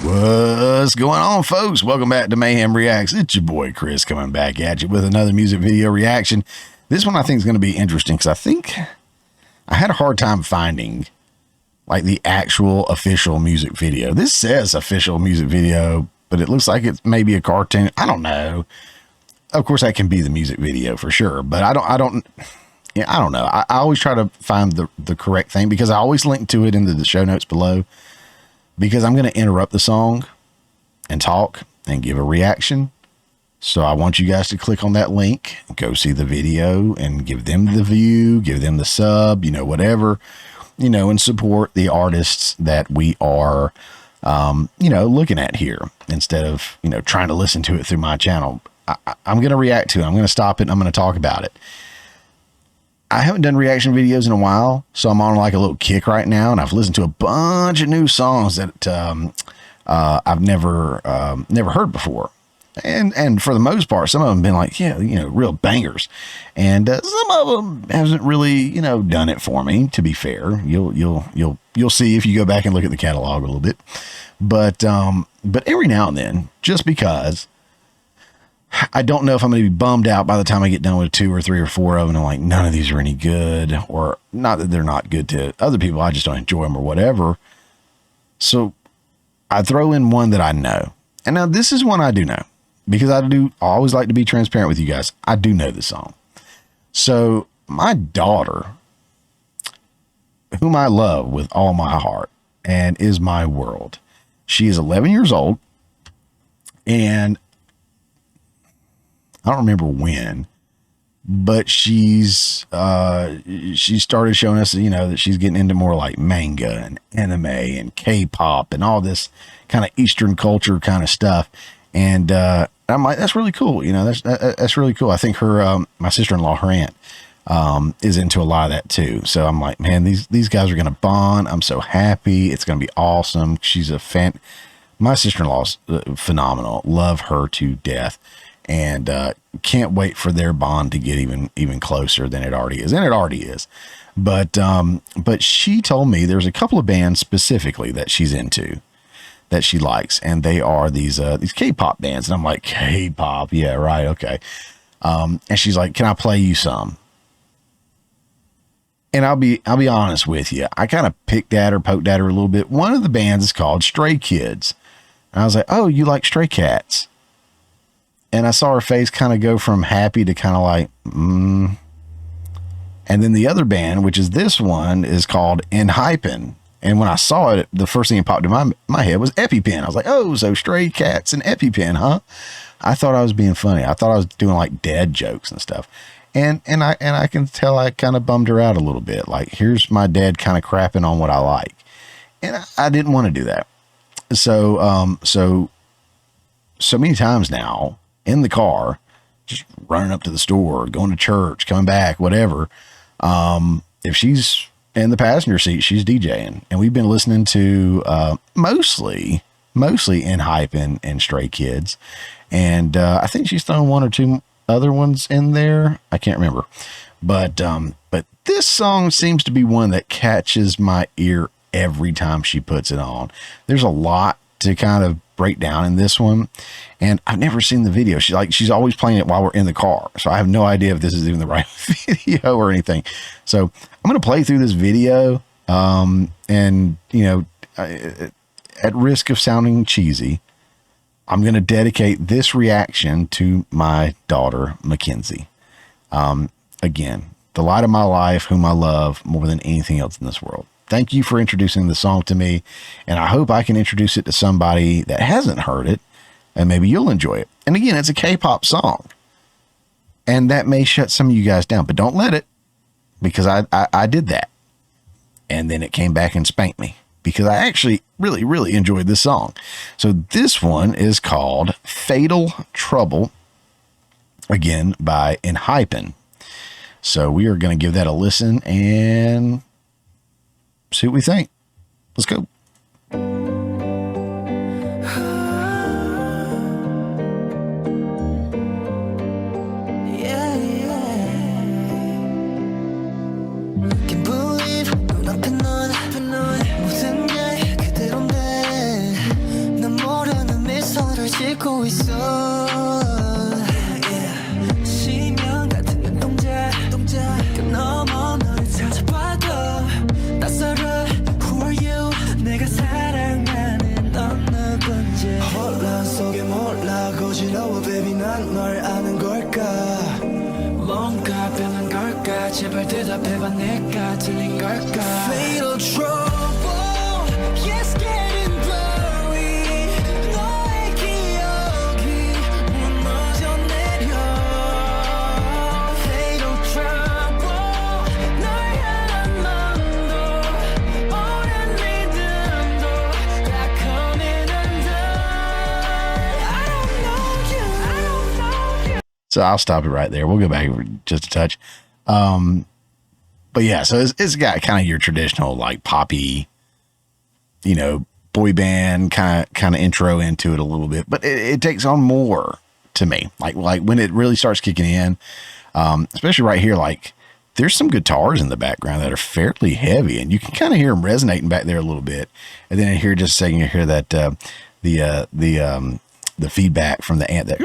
What's going on, folks? Welcome back to Mayhem Reacts. It's your boy Chris coming back at you with another music video reaction. This one I think is going to be interesting because I think I had a hard time finding like the actual official music video. This says official music video, but it looks like it's maybe a cartoon. I don't know. Of course, that can be the music video for sure, but I don't know. I always try to find the correct thing because I always link to it in the show notes below. Because I'm going to interrupt the song and talk and give a reaction. So I want you guys to click on that link, go see the video and give them the view, give them the sub, whatever, and support the artists that we are, looking at here instead of, trying to listen to it through my channel. I'm going to react to it. I'm going to stop it. And I'm going to talk about it. I haven't done reaction videos in a while, so I'm on like a little kick right now, and I've listened to a bunch of new songs that I've never heard before, and for the most part, some of them have been like, real bangers, and some of them hasn't really, done it for me. To be fair, you'll see if you go back and look at the catalog a little bit, but every now and then, just because I don't know if I'm going to be bummed out by the time I get done with 2 or 3 or 4 of them. I'm like, none of these are any good, or not that they're not good to other people. I just don't enjoy them or whatever. So I throw in one that I know. And now this is one I do know because I always like to be transparent with you guys. I do know this song. So my daughter, whom I love with all my heart and is my world, she is 11 years old, and I don't remember when, but she started showing us, that she's getting into more like manga and anime and K-pop and all this kind of Eastern culture kind of stuff. And I'm like, that's really cool. That's really cool. I think her, my sister-in-law, her aunt, is into a lot of that too. So I'm like, man, these guys are going to bond. I'm so happy. It's going to be awesome. She's a fan. My sister-in-law's phenomenal. Love her to death. And can't wait for their bond to get even closer than it already is. And it already is. But she told me there's a couple of bands specifically that she's into, that she likes. And they are these K-pop bands. And I'm like, K-pop? Yeah, right. Okay. And she's like, can I play you some? And I'll be honest with you. I kind of poked at her a little bit. One of the bands is called Stray Kids. And I was like, oh, you like Stray Cats? And I saw her face kind of go from happy to kind of like, And then the other band, which is this one, is called ENHYPEN. And when I saw it, the first thing that popped in my head was EpiPen. I was like, oh, so Stray Cats and EpiPen, huh? I thought I was being funny. I thought I was doing like dad jokes and stuff. And I can tell I kind of bummed her out a little bit. Like, here's my dad kind of crapping on what I like. And I didn't want to do that. So many times now, in the car, just running up to the store, going to church, coming back, whatever. If she's in the passenger seat, she's DJing, and we've been listening to mostly ENHYPEN and Stray Kids, and I think she's thrown 1 or 2 other ones in there. I can't remember, but this song seems to be one that catches my ear every time she puts it on. There's a lot to kind of break down in this one, and I've never seen the video. She's always playing it while we're in the car, so I have no idea if this is even the right video or anything. So I'm going to play through this video, and at risk of sounding cheesy, I'm going to dedicate this reaction to my daughter Mackenzie. Again, the light of my life, whom I love more than anything else in this world. Thank you for introducing the song to me, and I hope I can introduce it to somebody that hasn't heard it, and maybe you'll enjoy it. And again, it's a K-pop song, and that may shut some of you guys down, but don't let it, because I did that, and then it came back and spanked me, because I actually really, really enjoyed this song. So this one is called Fatal Trouble, again, by ENHYPEN. So we are going to give that a listen and see what we think. Let's go. 눈앞에 넌 모든 게 그대로인데 난 싣고 있어. 시면 같은 눈동자 그 너머 너를 찾아봐도 낯설어. Who are you? 내가 사랑하는 넌 누군지. 혼란 속에 몰라 고지러워 baby 난 널 아는 걸까. 뭔가 변한 걸까. 제발 대답해봐 내가 들린 걸까. Fatal trouble yes getting blurry. 너의 기억이 무너져 내려. Fatal trouble 널 향한 마음도 오랜 믿음도 다 coming undone. I don't know you. I don't know you. So I'll stop it right there. We'll go back just a touch. But yeah, so it's got kind of your traditional like poppy, you know, boy band kind of intro into it a little bit, but it takes on more to me. Like when it really starts kicking in, especially right here, like there's some guitars in the background that are fairly heavy, and you can kind of hear them resonating back there a little bit. And then in here, just a second, you hear that the feedback from the amp that.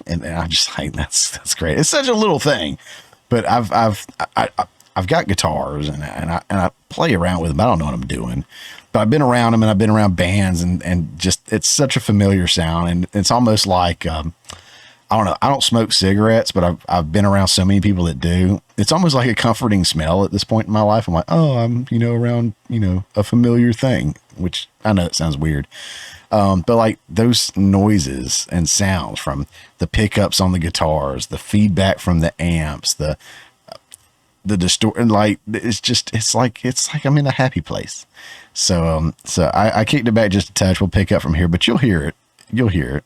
And I'm just like, that's great. It's such a little thing, but I've got guitars and I play around with them. I don't know what I'm doing, but I've been around them and I've been around bands and just, it's such a familiar sound. And it's almost like, I don't know. I don't smoke cigarettes, but I've been around so many people that do. It's almost like a comforting smell at this point in my life. I'm like, oh, I'm, around, a familiar thing, which I know it sounds weird. But like those noises and sounds from the pickups on the guitars, the feedback from the amps, the distort, and like, it's like I'm in a happy place. So I kicked it back just a touch. We'll pick up from here, but you'll hear it. You'll hear it.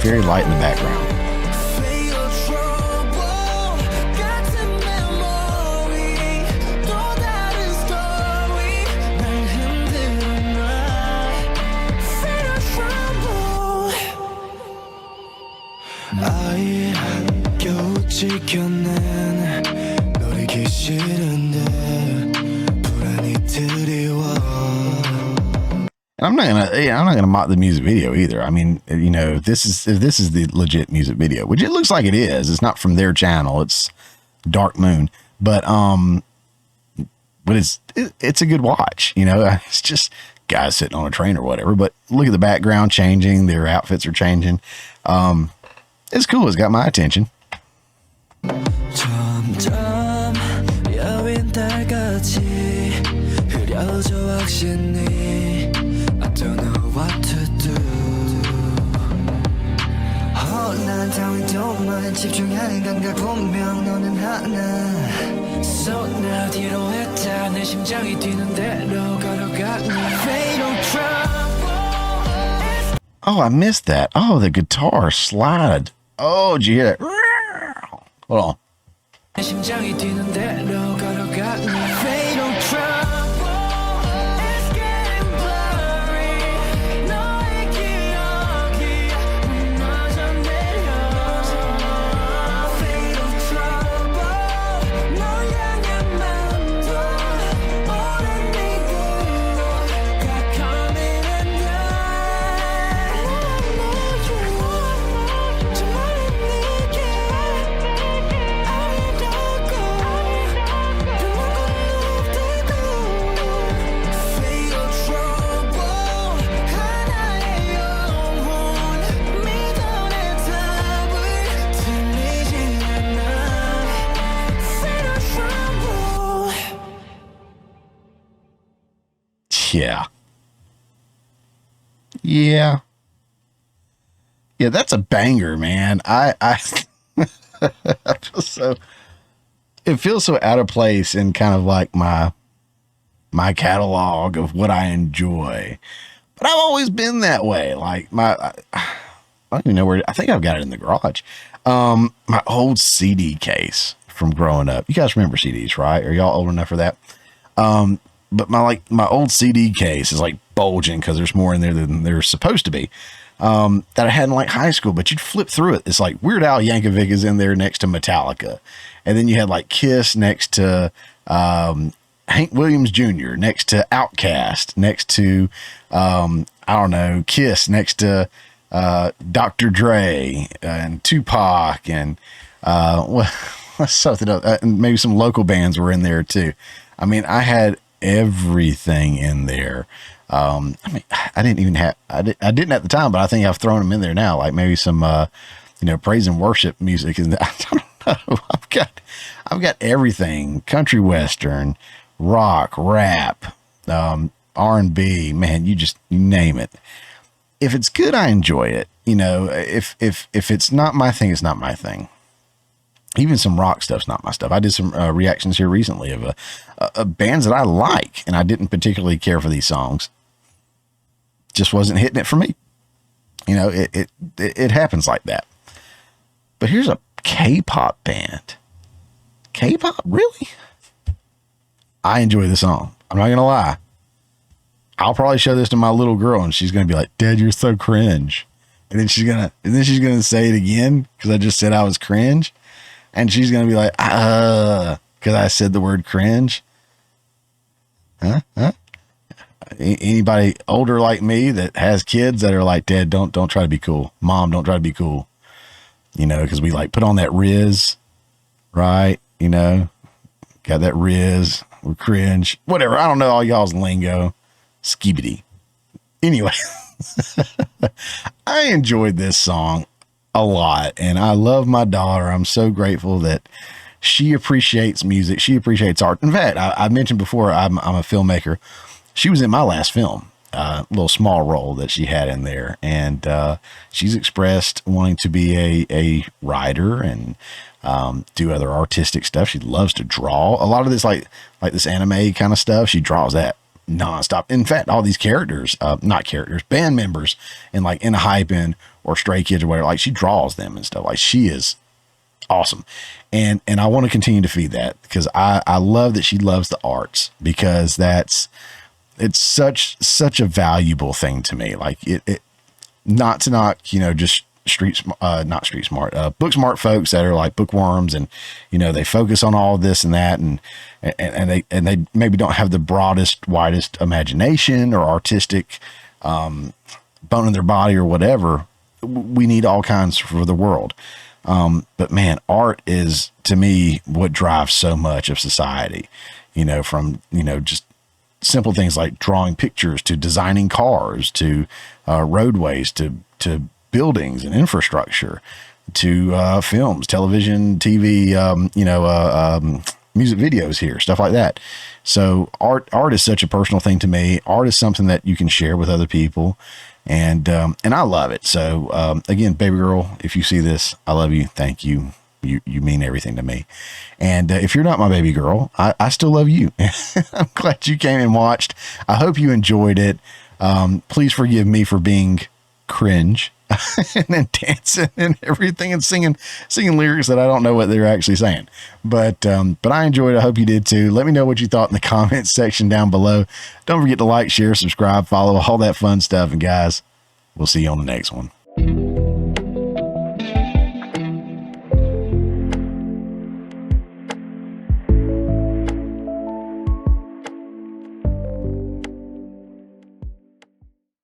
Very light in the background. 아예 겨우 지켜낸 너에게 싫은데 불안이 드리워. I'm not gonna mock the music video either. I mean, this is the legit music video, which it looks like it is. It's not from their channel. It's Dark Moon, but it's a good watch. It's just guys sitting on a train or whatever. But look at the background changing. Their outfits are changing. It's cool. It's got my attention. 점점 여윈 달같이 흐려져 확신이. I don't know what to do. 난 당위도만 집중하는 감각 분명 너는 하나. 손나 뒤로 했다 내 심장이 뛰는 대로 걸어가니. Fatal trouble. Oh, I missed that. Oh, the guitar slide. Oh, did you hear that? Hold on. 내 심장이 뛰는 대로 걸어가니. Fatal trouble. Yeah, that's a banger, man. I it feels so out of place in kind of like my catalog of what I enjoy, but I've always been that way. Like I don't even know where, I think I've got it in the garage. My old CD case from growing up. You guys remember CDs, right? Are y'all old enough for that? But my old CD case is like bulging because there's more in there than there's supposed to be. that I had in like high school, but you'd flip through it. It's like Weird Al Yankovic is in there next to Metallica. And then you had like Kiss next to, Hank Williams Jr., next to Outkast, next to, I don't know, Kiss, next to Dr. Dre and Tupac and what's something else? And maybe some local bands were in there too. I mean, I had everything in there. I mean, I didn't at the time, but I think I've thrown them in there now, like maybe some, praise and worship music. And I don't know. I've got everything: country, western, rock, rap, R&B, man, you name it. If it's good, I enjoy it. If it's not my thing, it's not my thing. Even some rock stuff's not my stuff. I did some reactions here recently of bands that I like, and I didn't particularly care for these songs. Just wasn't hitting it for me. It happens like that. But here's a K-pop band. K-pop, really? I enjoy the song. I'm not gonna lie. I'll probably show this to my little girl, and she's gonna be like, "Dad, you're so cringe." And then she's gonna say it again because I just said I was cringe, and she's gonna be like, because I said the word cringe. Huh? Anybody older like me that has kids that are like, "Dad, don't try to be cool. Mom, don't try to be cool." Because we like put on that Riz, right? Got that Riz. We're cringe. Whatever. I don't know all y'all's lingo. Skibidi. Anyway, I enjoyed this song a lot, and I love my daughter. I'm so grateful that she appreciates music. She appreciates art. In fact, I mentioned before, I'm a filmmaker. She was in my last film, a little small role that she had in there. And she's expressed wanting to be a writer and do other artistic stuff. She loves to draw. A lot of this, like this anime kind of stuff, she draws that nonstop. In fact, all these band members in like ENHYPEN or Stray Kids or whatever, like she draws them and stuff. Like she is awesome. And I want to continue to feed that because I love that she loves the arts, because it's such a valuable thing to me. Like it not to knock, just not street smart, book smart folks that are like bookworms and, they focus on all this and that. And they maybe don't have the broadest, widest imagination or artistic, bone in their body or whatever. We need all kinds for the world. But man, art is to me what drives so much of society, from, just simple things like drawing pictures to designing cars to roadways to buildings and infrastructure to films, television, TV, music videos here, stuff like that. So art is such a personal thing to me. Art is something that you can share with other people, and I love it. So again, baby girl, if you see this, I love you. Thank you. You mean everything to me. And if you're not my baby girl, I still love you. I'm glad you came and watched. I hope you enjoyed it. Please forgive me for being cringe and then dancing and everything and singing lyrics that I don't know what they're actually saying. But I enjoyed it. I hope you did too. Let me know what you thought in the comments section down below. Don't forget to like, share, subscribe, follow, all that fun stuff. And guys, we'll see you on the next one.